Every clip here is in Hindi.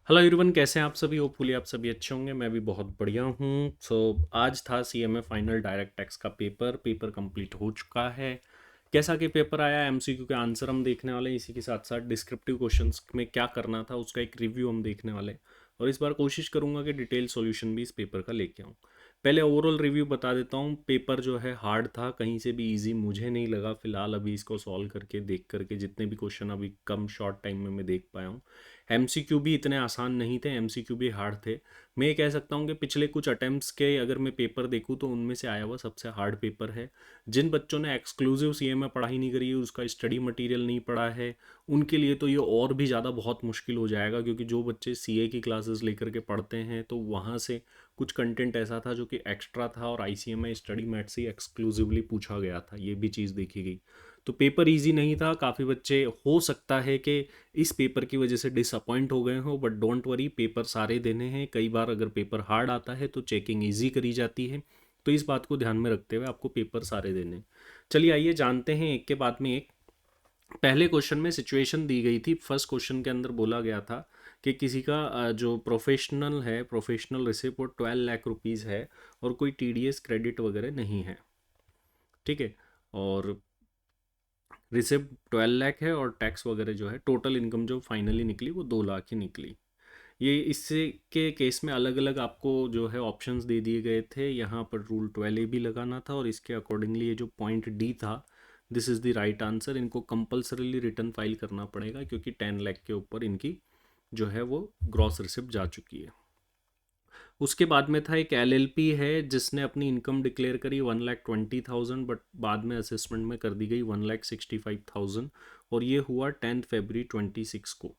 हेलो एवरीवन, कैसे हैं आप सभी। होपफुली आप सभी अच्छे होंगे। मैं भी बहुत बढ़िया हूँ। आज था सीएमए फाइनल डायरेक्ट टैक्स का पेपर कंप्लीट हो चुका है। कैसा कि पेपर आया, एमसीक्यू के आंसर हम देखने वाले हैं, इसी के साथ साथ डिस्क्रिप्टिव क्वेश्चंस में क्या करना था उसका एक रिव्यू हम देखने वाले हैं। और इस बार कोशिश करूंगा कि डिटेल सॉल्यूशन भी इस पेपर का लेके आऊँ। पहले ओवरऑल रिव्यू बता देता हूँ। पेपर जो है हार्ड था, कहीं से भी इजी मुझे नहीं लगा फिलहाल, अभी इसको सॉल्व करके देख करके जितने भी क्वेश्चन अभी कम शॉर्ट टाइम में मैं देख पाया हूँ। एमसीक्यू भी इतने आसान नहीं थे, एमसीक्यू भी हार्ड थे। मैं ये कह सकता हूँ कि पिछले कुछ अटेम्प्ट्स के अगर मैं पेपर देखूँ तो उनमें से आया हुआ सबसे हार्ड पेपर है। जिन बच्चों ने एक्सक्लूसिव सीए में पढ़ाई नहीं करी है, उसका स्टडी मटेरियल नहीं पढ़ा है, उनके लिए तो ये और भी ज़्यादा बहुत मुश्किल हो जाएगा। क्योंकि जो बच्चे सीए की क्लासेस लेकर के पढ़ते हैं तो वहाँ से कुछ कंटेंट ऐसा था जो कि एक्स्ट्रा था और आईसीएमआई स्टडी मैट से एक्सक्लूसिवली पूछा गया था, ये भी चीज़ देखी गई। तो पेपर इजी नहीं था। काफ़ी बच्चे हो सकता है कि इस पेपर की वजह से डिसअपॉइंट हो गए हो, बट डोंट वरी, पेपर सारे देने हैं। कई बार अगर पेपर हार्ड आता है तो चेकिंग इजी करी जाती है। तो इस बात को ध्यान में रखते हुए आपको पेपर सारे देने हैं। चलिए आइए जानते हैं एक के बाद में एक। पहले क्वेश्चन में सिचुएशन दी गई थी। फर्स्ट क्वेश्चन के अंदर बोला गया था कि किसी का जो प्रोफेशनल है, प्रोफेशनल रिसिप्ट वो 12 लाख रुपीज़ है और कोई टीडीएस क्रेडिट वगैरह नहीं है। ठीक है। और रिसिप्ट 12 लाख है और टैक्स वगैरह जो है, टोटल इनकम जो फाइनली निकली वो 2 लाख ही निकली। ये इससे के केस में अलग अलग आपको जो है ऑप्शंस दे दिए गए थे। यहाँ पर रूल 12A भी लगाना था और इसके अकॉर्डिंगली ये जो पॉइंट डी था, this is the right answer. इनको कंपल्सरीली रिटर्न फाइल करना पड़ेगा क्योंकि 10 लाख के ऊपर इनकी जो है वो ग्रॉस रिसिप्ट जा चुकी है। उसके बाद में था एक एलएलपी है जिसने अपनी इनकम डिक्लेयर करी 1,20,000, बट बाद में असेसमेंट में कर दी गई 1,65,000 और ये हुआ 10 फरवरी 2026 को।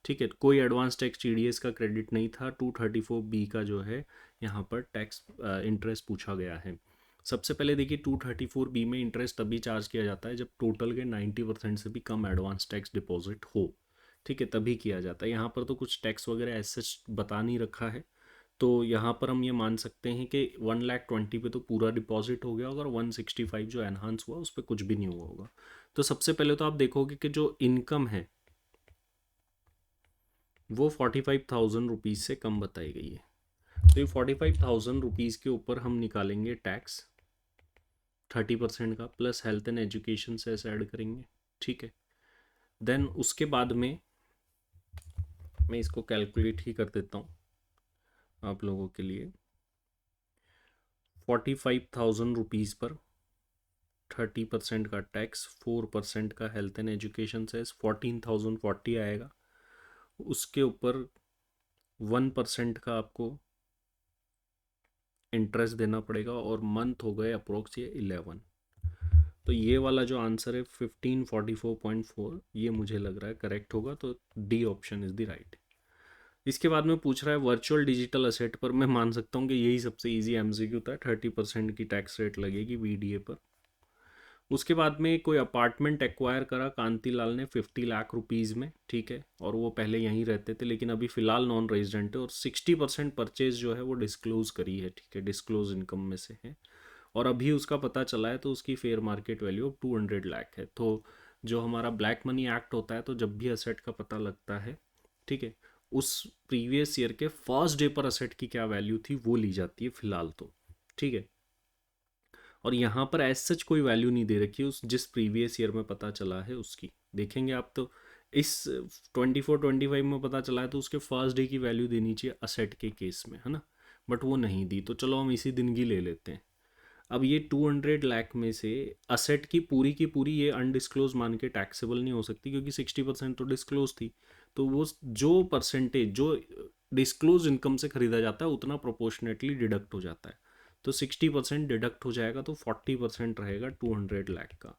ठीक है। कोई एडवांस टैक्स टीडीएस का क्रेडिट नहीं था। 234B का जो है यहाँ पर टैक्स इंटरेस्ट पूछा गया है। सबसे पहले देखिए, 234B में इंटरेस्ट तभी चार्ज किया जाता है जब टोटल के 90% से भी कम एडवांस टैक्स डिपॉजिट हो। ठीक है, तभी किया जाता है। यहाँ पर तो कुछ टैक्स वगैरह ऐसे बता नहीं रखा है। तो यहाँ पर हम ये मान सकते हैं कि 1,20,000 पे तो पूरा डिपॉजिट हो गया होगा और 165 जो एनहांस हुआ उस पर कुछ भी नहीं हुआ होगा। तो सबसे पहले तो आप देखोगे कि जो इनकम है वो 45,000 रुपीज़ से कम बताई गई है। तो ये 45,000 रुपीज़ के ऊपर हम निकालेंगे टैक्स 30% का, प्लस हेल्थ एंड एजुकेशन से ऐसे ऐड करेंगे। ठीक है। देन उसके बाद में मैं इसको कैलकुलेट ही कर देता हूँ आप लोगों के लिए। 45,000 रुपीज़ पर 30% का टैक्स, 4% का हेल्थ एंड एजुकेशन सेस, 14,040 आएगा। उसके ऊपर 1% का आपको इंटरेस्ट देना पड़ेगा और मंथ हो गए अप्रोक्स ये 11। तो ये वाला जो आंसर है 1544.4, ये मुझे लग रहा है करेक्ट होगा। तो D option is the right. इसके बाद में पूछ रहा है वर्चुअल डिजिटल असेट पर। मैं मान सकता हूँ कि यही सबसे इजी एमसीक्यू था। 30% की टैक्स रेट लगेगी वीडीए पर। उसके बाद में कोई अपार्टमेंट एक्वायर करा कांतीलाल ने 50 लाख रुपीज़ में। ठीक है। और वो पहले यहीं रहते थे लेकिन अभी फ़िलहाल नॉन रेजिडेंट है और 60% परचेज जो है वो डिस्क्लोज़ करी है। ठीक है, डिस्क्लोज इनकम में से है और अभी उसका पता चला है तो उसकी फेयर मार्केट वैल्यू अब 200 लाख है। तो जो हमारा ब्लैक मनी एक्ट होता है, तो जब भी असेट का पता लगता है, ठीक है, उस प्रीवियस ईयर के फर्स्ट डे पर असेट की क्या वैल्यू थी वो ली जाती है फ़िलहाल तो। ठीक है। और यहाँ पर एज सच कोई वैल्यू नहीं दे रखी उस जिस प्रीवियस ईयर में पता चला है उसकी। देखेंगे आप तो इस 24-25 में पता चला है तो उसके फर्स्ट डे की वैल्यू देनी चाहिए असेट के केस में, है ना। बट वो नहीं दी, तो चलो हम इसी दिन की ले लेते हैं। अब ये 200 लाख में से असेट की पूरी ये अनडिस्क्लोज मान के टैक्सेबल नहीं हो सकती क्योंकि 60% तो डिस्क्लोज थी। तो वो जो परसेंटेज जो डिस्क्लोज इनकम से खरीदा जाता है उतना प्रोपोर्शनेटली डिडक्ट हो जाता है। तो 60% डिडक्ट हो जाएगा तो 40% रहेगा 200 लाख का।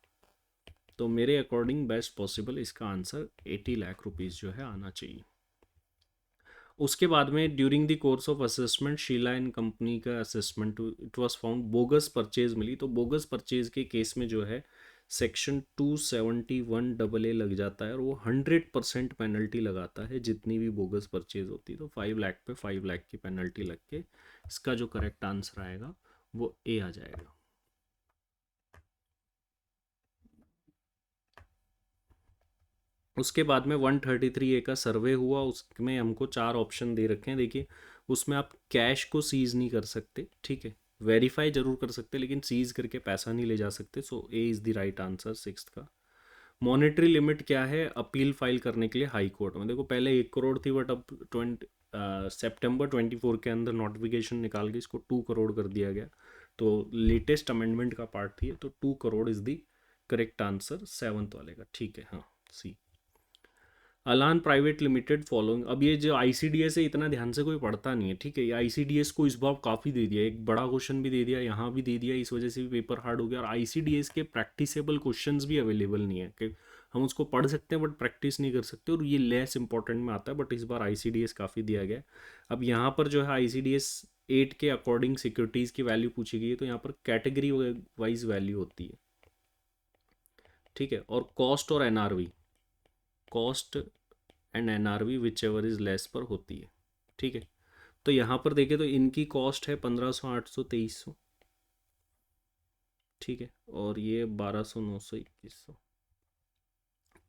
तो मेरे अकॉर्डिंग बेस्ट पॉसिबल इसका आंसर 80 लाख रुपीज़ जो है आना चाहिए। उसके बाद में during the course of assessment Sheela and company का assessment it was found bogus purchase मिली। तो बोगस परचेज के केस में जो है सेक्शन 271 AA लग जाता है और वो 100% पेनल्टी लगाता है जितनी भी बोगस परचेज होती है। तो 5 लाख पे 5 लाख की पेनल्टी लग के इसका जो करेक्ट आंसर आएगा वो ए आ जाएगा। उसके बाद में 133A का सर्वे हुआ, उसमें हमको 4 ऑप्शन दे रखे हैं। देखिए उसमें आप कैश को सीज नहीं कर सकते, ठीक है, वेरीफाई जरूर कर सकते लेकिन सीज करके पैसा नहीं ले जा सकते। So A is the right answer sixth का। मॉनेटरी लिमिट क्या है अपील फाइल करने के लिए हाई कोर्ट में? देखो पहले 1 करोड़ थी, बट अब 20 सितंबर 2024 के अंदर नोटिफिकेशन निकाल के इसको 2 करोड़ कर दिया गया। तो लेटेस्ट अमेंडमेंट का पार्ट थी, तो 2 crore is the correct answer seventh वाले का, ठीक है। हाँ, सी। अलान प्राइवेट लिमिटेड फॉलोइंग, अब ये जो आईसीडीएस है इतना ध्यान से कोई पढ़ता नहीं है, ठीक है। ये आईसीडीएस को इस बार काफ़ी दे दिया, एक बड़ा क्वेश्चन भी दे दिया, यहाँ भी दे दिया, इस वजह से भी पेपर हार्ड हो गया। और आईसीडीएस के प्रैक्टिसेबल क्वेश्चंस भी अवेलेबल नहीं है कि हम उसको पढ़ सकते हैं बट प्रैक्टिस नहीं कर सकते, और ये लेस इंपॉर्टेंट में आता है। बट इस बार आईसीडीएस काफ़ी दिया गया है। अब यहाँ पर जो है आईसीडीएस 8 के अकॉर्डिंग सिक्योरिटीज़ की वैल्यू पूछी गई है, तो यहाँ पर कैटेगरी वाइज वैल्यू होती है, ठीक है। और कॉस्ट और NRV, cost and NRV which ever is less पर होती है, ठीक है। तो यहाँ पर देखें तो इनकी कॉस्ट है 1500, 800, 2300, ठीक है, और ये 1200, 900, 2100।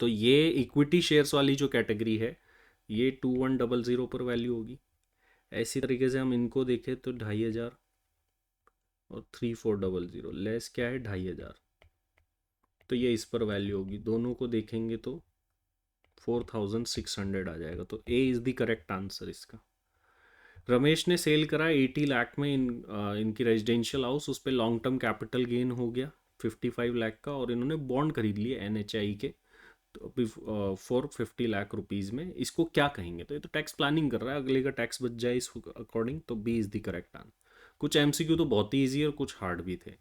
तो ये इक्विटी शेयर्स वाली जो कैटेगरी है ये 2100 पर वैल्यू होगी। ऐसी तरीके से हम इनको देखें तो 2500 और 3400, लेस क्या है 2500, तो ये इस पर वैल्यू होगी। दोनों को देखेंगे तो 4600 आ जाएगा। तो ए इज़ द करेक्ट आंसर इसका। रमेश ने सेल करा 80 लाख में इनकी रेजिडेंशियल हाउस, उस पर लॉन्ग टर्म कैपिटल गेन हो गया 55 लाख का, और इन्होंने बॉन्ड खरीद लिए एनएचआई के, तो अभी फॉर 50 लाख रुपीज़ में। इसको क्या कहेंगे? तो ये तो टैक्स प्लानिंग कर रहा है, अगले का टैक्स बच जाए इस अकॉर्डिंग। तो B is the correct answer. कुछ एमसीक्यू तो बहुत ही ईजी और कुछ हार्ड भी थे।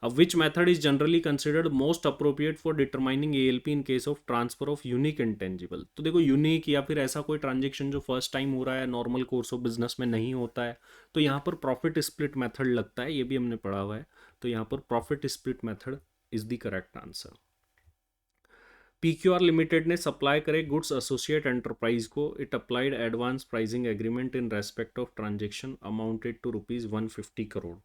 अब which method is generally considered most appropriate for determining ALP in case of transfer of unique intangible? तो देखो यूनिक या फिर ऐसा कोई ट्रांजेक्शन जो फर्स्ट टाइम हो रहा है, नॉर्मल कोर्स ऑफ बिजनेस में नहीं होता है, तो यहाँ पर प्रॉफिट स्प्लिट मेथड लगता है, ये भी हमने पढ़ा हुआ है। तो यहाँ पर profit split method is the correct answer. PQR limited ने सप्लाई करे गुड्स एसोसिएट एंटरप्राइज को, it applied advance pricing agreement in respect of transaction amounted to ₹150 crore.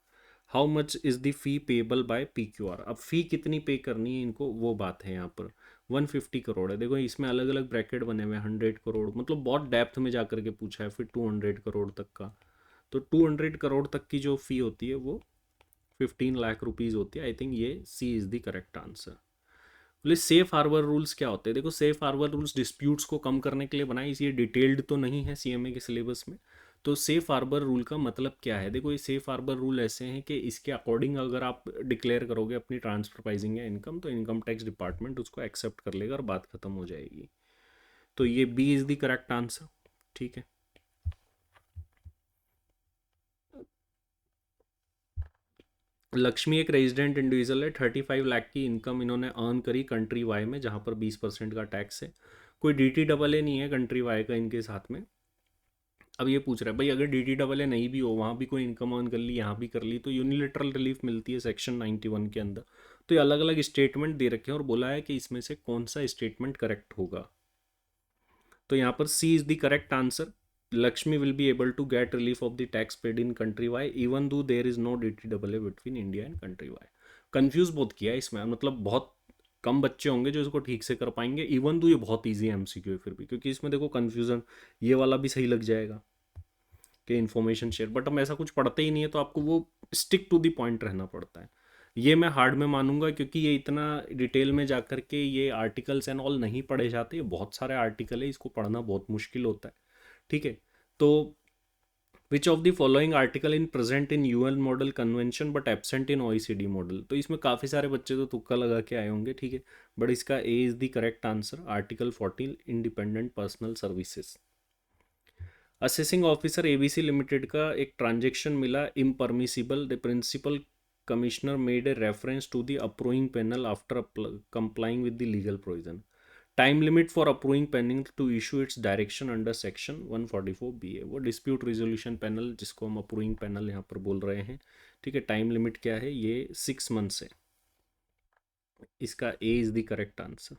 How much is the fee payable by PQR? अब फी कितनी पे करनी है इनको, वो बात है यहाँ पर। 150 करोड़ है, देखो इसमें अलग अलग ब्रैकेट बने हुए हैं, 100 करोड़, मतलब बहुत डेप्थ में जाकर के पूछा है। फिर 200 करोड़ तक का, तो 200 करोड़ तक की जो फी होती है वो 15 लाख रुपीज़ होती है। आई थिंक ये सी इज़ द करेक्ट आंसर। बोले सेफ हार्बर रूल्स क्या होते हैं? देखो सेफ हार्बर रूल्स डिस्प्यूट्स को कम करने के लिए बनाए, ये डिटेल्ड तो नहीं है सीएमए के सिलेबस में। तो सेफ हार्बर रूल का मतलब क्या है? देखो ये सेफ हार्बर रूल ऐसे हैं कि इसके अकॉर्डिंग अगर आप डिक्लेयर करोगे अपनी ट्रांसफर प्राइसिंग या इनकम, तो इनकम टैक्स डिपार्टमेंट उसको एक्सेप्ट कर लेगा और बात खत्म हो जाएगी। तो ये B is the correct answer, ठीक है। लक्ष्मी एक रेजिडेंट इंडिविजुअल है, 35 लाख की इनकम इन्होंने अर्न करी कंट्री वाई में, जहाँ पर 20% का टैक्स है। कोई DTAA नहीं है कंट्री वाई का इनके साथ में। अब ये पूछ रहा है भाई अगर DTAA नहीं भी हो, वहाँ भी कोई इनकम अर्न कर ली, यहाँ भी कर ली, तो यूनिलेटरल रिलीफ मिलती है सेक्शन 91 के अंदर। तो ये अलग अलग स्टेटमेंट दे रखे हैं और बोला है कि इसमें से कौन सा स्टेटमेंट करेक्ट होगा। तो यहाँ पर C is the correct answer. Lakshmi will be able to get relief of the tax paid in country Y even though there is no DTAA between India and country Y. Confuse बहुत किया है इसमें, मतलब बहुत कम बच्चे होंगे जो इसको ठीक से कर पाएंगे। इवन दो ये बहुत ईजी एमसीक्यू है फिर भी, क्योंकि इसमें देखो कन्फ्यूजन ये वाला भी सही लग जाएगा कि इन्फॉर्मेशन शेयर, बट हम ऐसा कुछ पढ़ते ही नहीं है, तो आपको वो स्टिक टू द पॉइंट रहना पड़ता है। ये मैं हार्ड में मानूंगा, क्योंकि ये इतना डिटेल में जाकर के ये आर्टिकल्स एंड ऑल नहीं पढ़े जाते, ये बहुत सारे आर्टिकल है, इसको पढ़ना बहुत मुश्किल होता है, ठीक है। तो which of the following article in present in UN model convention but absent in OECD model? तो इसमें काफ़ी सारे बच्चे तो तुक्का लगा के आए होंगे, ठीक है, बट इसका A is the correct answer, article 14 independent personal services. Assessing officer ABC limited का एक ट्रांजेक्शन मिला impermissible, the principal commissioner made a reference to the approving panel after complying with the legal provision. Time limit for approving panel to issue its direction under section 144 BA, वो डिस्प्यूट रिजोल्यूशन पैनल जिसको हम अप्रूविंग पैनल यहाँ पर बोल रहे हैं, ठीक है। टाइम लिमिट क्या है? ये 6 मंथ्स है। इसका A is the correct answer.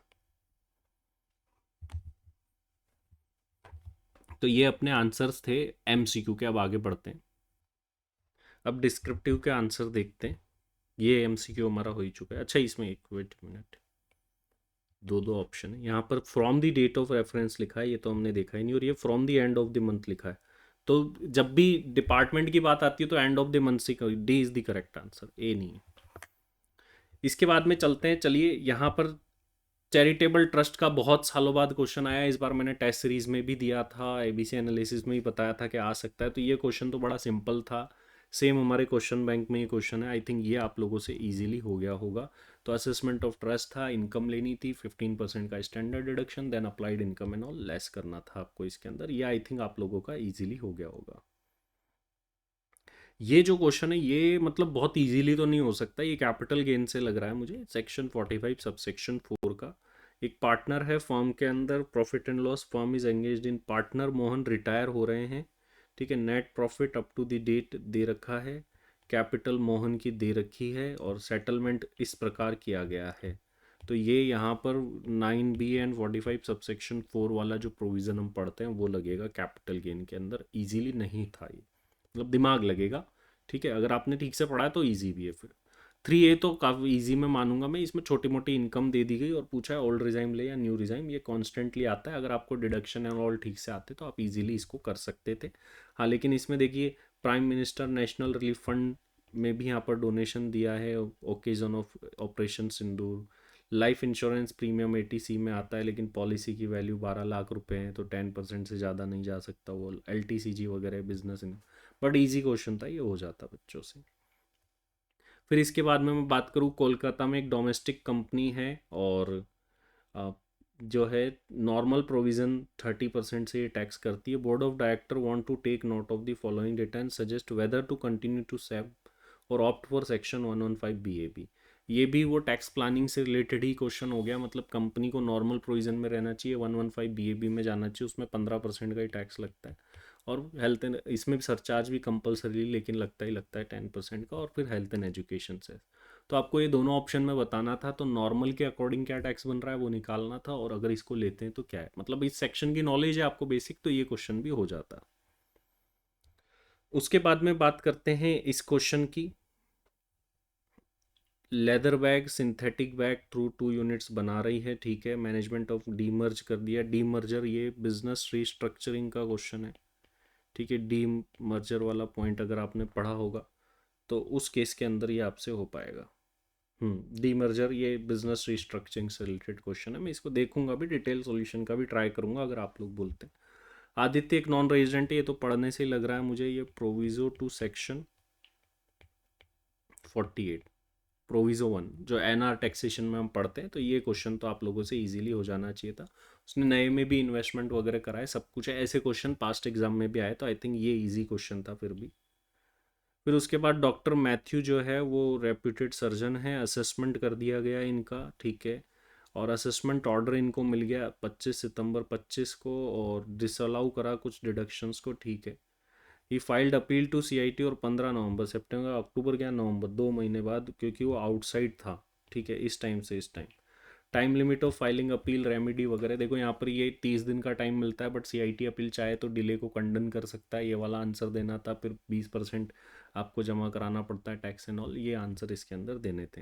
तो ये अपने आंसर्स थे MCQ के। अब आगे बढ़ते हैं, अब डिस्क्रिप्टिव के आंसर देखते हैं। ये MCQ हमारा हो ही चुका है। अच्छा इसमें एक वेट मिनट, दो दो ऑप्शन है यहाँ पर। From the date of reference लिखा है, ये तो हमने देखा ही नहीं, और ये from the end of the month लिखा है। तो जब भी डिपार्टमेंट की बात आती है तो एंड ऑफ द मंथ से D is the correct answer, A नहीं है। इसके बाद में चलते हैं, चलिए यहाँ पर चैरिटेबल ट्रस्ट का बहुत सालों बाद क्वेश्चन आया। इस बार मैंने टेस्ट सीरीज में भी दिया था, एबीसी एनालिसिस में भी बताया था कि आ सकता है। तो ये क्वेश्चन तो बड़ा सिंपल था, सेम हमारे क्वेश्चन बैंक में ये क्वेश्चन है। आई थिंक ये आप लोगों से इजीली हो गया होगा। तो असेसमेंट ऑफ ट्रस्ट था, इनकम लेनी थी, 15% का standard deduction, then applied income and all less करना था आपको इसके अंदर। ये आई थिंक आप लोगों का इजीली हो गया होगा। ये जो क्वेश्चन है ये मतलब बहुत इजीली तो नहीं हो सकता, ये कैपिटल गेन से लग रहा है मुझे। सेक्शन 45 सब सेक्शन 4 का। एक पार्टनर है फर्म के अंदर, profit and loss, firm is engaged in, partner Mohan retire हो रहे हैं, ठीक है। Net profit up to the date दे रखा है, कैपिटल मोहन की दे रखी है, और सेटलमेंट इस प्रकार किया गया है। तो ये यहाँ पर 9B एंड 45 सबसेक्शन 4 वाला जो प्रोविज़न हम पढ़ते हैं वो लगेगा कैपिटल गेन के अंदर। इजीली नहीं था ये, मतलब दिमाग लगेगा, ठीक है। अगर आपने ठीक से पढ़ा है तो ईजी भी है। फिर 3A तो काफ़ी ईजी में मानूंगा मैं, इसमें छोटी मोटी इनकम दे दी गई और पूछा है ओल्ड रिजाइम ले या न्यू रिजाइम, ये कॉन्स्टेंटली आता है। अगर आपको डिडक्शन एंड ऑल ठीक से आते तो आप इजीली इसको कर सकते थे। हाँ लेकिन इसमें देखिए prime minister national relief fund में भी यहाँ पर डोनेशन दिया है, occasion of operation Sindoor. Life insurance premium 80C में आता है, लेकिन पॉलिसी की वैल्यू 12 लाख रुपए है, तो 10% से ज़्यादा नहीं जा सकता वो। LTCG वगैरह business in, but easy question था, ये हो जाता बच्चों से। फिर इसके बाद में मैं बात करूँ, कोलकाता में एक डोमेस्टिक कंपनी है, और अ, जो है नॉर्मल प्रोविज़न 30% से ये टैक्स करती है। Board of director want to take note of the following data and suggest whether to continue to save और ऑप्ट फॉर सेक्शन 115 BAB। ये भी वो टैक्स प्लानिंग से रिलेटेड ही क्वेश्चन हो गया। मतलब कंपनी को नॉर्मल प्रोविज़न में रहना चाहिए, 115 BAB में जाना चाहिए, उसमें 15% का ही टैक्स लगता है। और हेल्थ एंड इसमें भी सरचार्ज भी कंपलसरी, लेकिन लगता ही लगता है 10% का। और फिर हेल्थ एंड एजुकेशन से। तो आपको ये दोनों ऑप्शन में बताना था, तो नॉर्मल के अकॉर्डिंग क्या टैक्स बन रहा है वो निकालना था, और अगर इसको लेते हैं तो क्या है। मतलब इस सेक्शन की नॉलेज है आपको बेसिक, तो ये क्वेश्चन भी हो जाता। उसके बाद में बात करते हैं इस क्वेश्चन की। Leather bag synthetic bag through 2 units बना रही है, ठीक है। मैनेजमेंट ऑफ डीमर्ज कर दिया। डीमर्जर ये बिजनेस रीस्ट्रक्चरिंग का क्वेश्चन है, ठीक है। डीमर्जर वाला पॉइंट अगर आपने पढ़ा होगा तो उस केस के अंदर ये आपसे हो पाएगा। डीमर्जर ये बिजनेस रिस्ट्रक्चरिंग से रिलेटेड क्वेश्चन है। मैं इसको देखूंगा भी, डिटेल सॉल्यूशन का भी ट्राई करूंगा अगर आप लोग बोलते हैं। आदित्य एक नॉन रेजिडेंट है, ये तो पढ़ने से ही लग रहा है मुझे। ये प्रोविजो टू सेक्शन 48, प्रोविजो 1 जो एनआर टैक्सेशन में हम पढ़ते हैं, तो ये क्वेश्चन तो आप लोगों से इजीली हो जाना चाहिए था। उसने नए में भी इन्वेस्टमेंट वगैरह कराए, सब कुछ है। ऐसे क्वेश्चन पास्ट एग्जाम में भी आए, तो आई थिंक ये इजी क्वेश्चन था फिर भी। फिर उसके बाद डॉक्टर मैथ्यू जो है वो रेप्यूटेड सर्जन है, असेसमेंट कर दिया गया इनका, ठीक है। और असेसमेंट ऑर्डर इनको मिल गया 25 सितंबर 25 को, और डिसअलाउ करा कुछ डिडक्शंस को, ठीक है। ही फाइल्ड अपील टू CIT, और 15 नवंबर, सितंबर अक्टूबर क्या नवंबर, 2 महीने बाद, क्योंकि वो आउटसाइड था, ठीक है। इस टाइम से इस time, time limit of filing appeal remedy वगैरह देखो यहाँ पर, ये 30 दिन का टाइम मिलता है, बट CIT अपील चाहे तो डिले को कंडन कर सकता है। ये वाला आंसर देना था। फिर 20% आपको जमा कराना पड़ता है टैक्स एंड ऑल, ये आंसर इसके अंदर देने थे।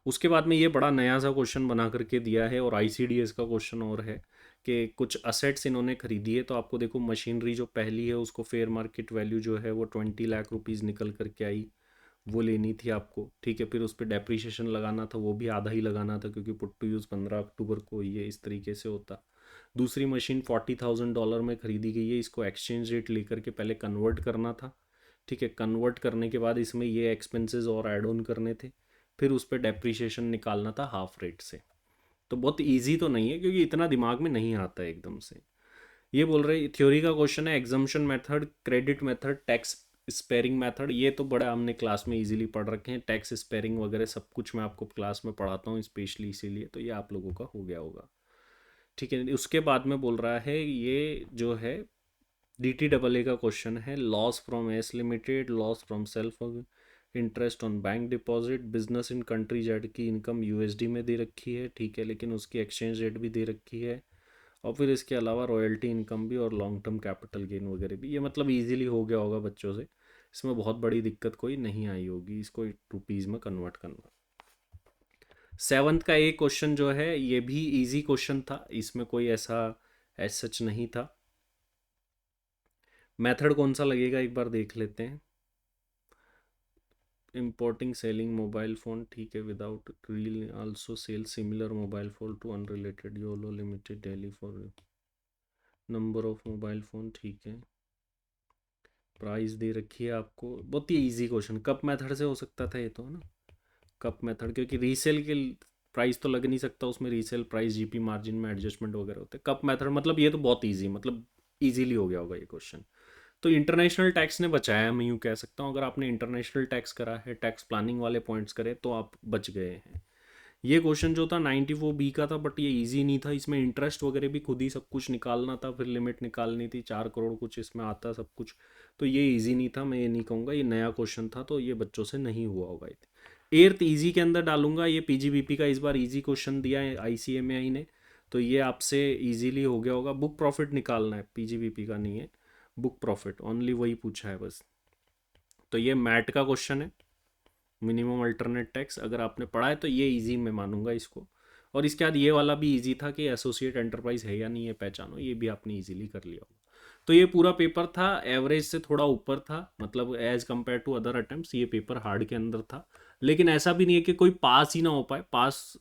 उसके बाद में ये बड़ा नया सा क्वेश्चन बना करके दिया है, और ICDS का क्वेश्चन और है कि कुछ असेट्स इन्होंने खरीदी है। तो आपको देखो मशीनरी जो पहली है उसको फेयर मार्केट वैल्यू जो है वो 20 लाख रुपीज़ निकल करके आई, वो लेनी थी आपको, ठीक है। फिर उस पर डेप्रीशिएशन लगाना था, वो भी आधा ही लगाना था, क्योंकि पुट टू यूज़ 15 अक्टूबर को ये इस तरीके से होता। दूसरी मशीन $40,000 में खरीदी गई है, इसको एक्सचेंज रेट लेकर के पहले कन्वर्ट करना था, ठीक है। कन्वर्ट करने के बाद इसमें ये एक्सपेंसेस और ऐड ऑन करने थे, फिर उस पर डेप्रीशिएशन निकालना था हाफ रेट से। तो बहुत ईजी तो नहीं है, क्योंकि इतना दिमाग में नहीं आता है एकदम से। ये बोल रहे थ्योरी का क्वेश्चन है, exemption method, credit method, tax sparing method. ये तो बड़ा हमने क्लास में इजीली पढ़ रखे हैं, टैक्स स्पेयरिंग वगैरह सब कुछ मैं आपको क्लास में पढ़ाता हूँ स्पेशली, इसीलिए तो ये आप लोगों का हो गया होगा, ठीक है। उसके बाद में बोल रहा है ये जो है DTAA का क्वेश्चन है, loss from S limited, loss from self, interest on bank deposit, business in country Z की इनकम USD में दे रखी है, ठीक है, लेकिन उसकी एक्सचेंज रेट भी दे रखी है। और फिर इसके अलावा रॉयल्टी इनकम भी, और लॉन्ग टर्म कैपिटल गेन वगैरह भी। ये मतलब इजीली हो गया होगा बच्चों से, इसमें बहुत बड़ी दिक्कत कोई नहीं आई होगी इसको रुपीज़ में कन्वर्ट करना। सेवन्थ का एक क्वेश्चन जो है ये भी इजी क्वेश्चन था, इसमें कोई ऐसा एज सच नहीं था। मेथड कौन सा लगेगा एक बार देख लेते हैं। importing selling mobile phone ठीक है, without reel also sell similar mobile phone to unrelated Yolo limited daily for number of mobile phone ठीक है, प्राइस दे रखी है आपको। बहुत ही इजी क्वेश्चन, कप मेथड से हो सकता था ये तो, है ना। कप मेथड क्योंकि रीसेल के प्राइस तो लग नहीं सकता उसमें, रीसेल प्राइस जीपी मार्जिन में एडजस्टमेंट वगैरह होते हैं। कप मेथड मतलब ये तो बहुत इजी, मतलब इजीली हो गया होगा ये क्वेश्चन। तो इंटरनेशनल टैक्स ने बचाया, मैं यूँ कह सकता हूँ। अगर आपने इंटरनेशनल टैक्स करा है, टैक्स प्लानिंग वाले पॉइंट्स करे, तो आप बच गए हैं। ये क्वेश्चन जो था 94B का था, बट ये इजी नहीं था। इसमें इंटरेस्ट वगैरह भी खुद ही सब कुछ निकालना था, फिर लिमिट निकालनी थी, 4 करोड़ कुछ इसमें आता सब कुछ। तो ये इजी नहीं था, मैं ये नहीं कहूँगा। ये नया क्वेश्चन था, तो ये बच्चों से नहीं हुआ होगा। एर्थ इजी के अंदर डालूंगा। ये पीजीबीपी का इस बार इजी क्वेश्चन दिया है आईसीएमएआई ने, तो ये आपसे इजीली हो गया होगा। बुक प्रॉफिट निकालना है, पीजीबीपी का नहीं है, बुक प्रॉफिट ओनली वही पूछा है बस। तो ये मैट का क्वेश्चन है, मिनिमम अल्टरनेट टैक्स। अगर आपने पढ़ा है तो ये इजी मैं मानूंगा इसको। और इसके बाद ये वाला भी इजी था कि एसोसिएट एंटरप्राइज है या नहीं है पहचानो, ये भी आपने इजीली कर लिया होगा। तो ये पूरा पेपर था एवरेज से थोड़ा ऊपर था, मतलब as compare to other attempts ये पेपर हार्ड के अंदर था। लेकिन ऐसा भी नहीं है कि कोई पास ही ना हो पाए, पास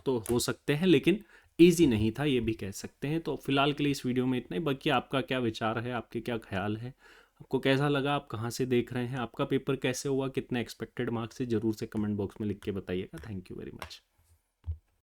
तो हो सकते हैं, लेकिन ईजी नहीं था ये भी कह सकते हैं। तो फिलहाल के लिए इस वीडियो में इतना ही। बाकी आपका क्या विचार है, आपके क्या ख्याल है, आपको कैसा लगा, आप कहाँ से देख रहे हैं, आपका पेपर कैसे हुआ, कितने एक्सपेक्टेड मार्क्स से, ज़रूर से कमेंट बॉक्स में लिख के बताइएगा। Thank you very much.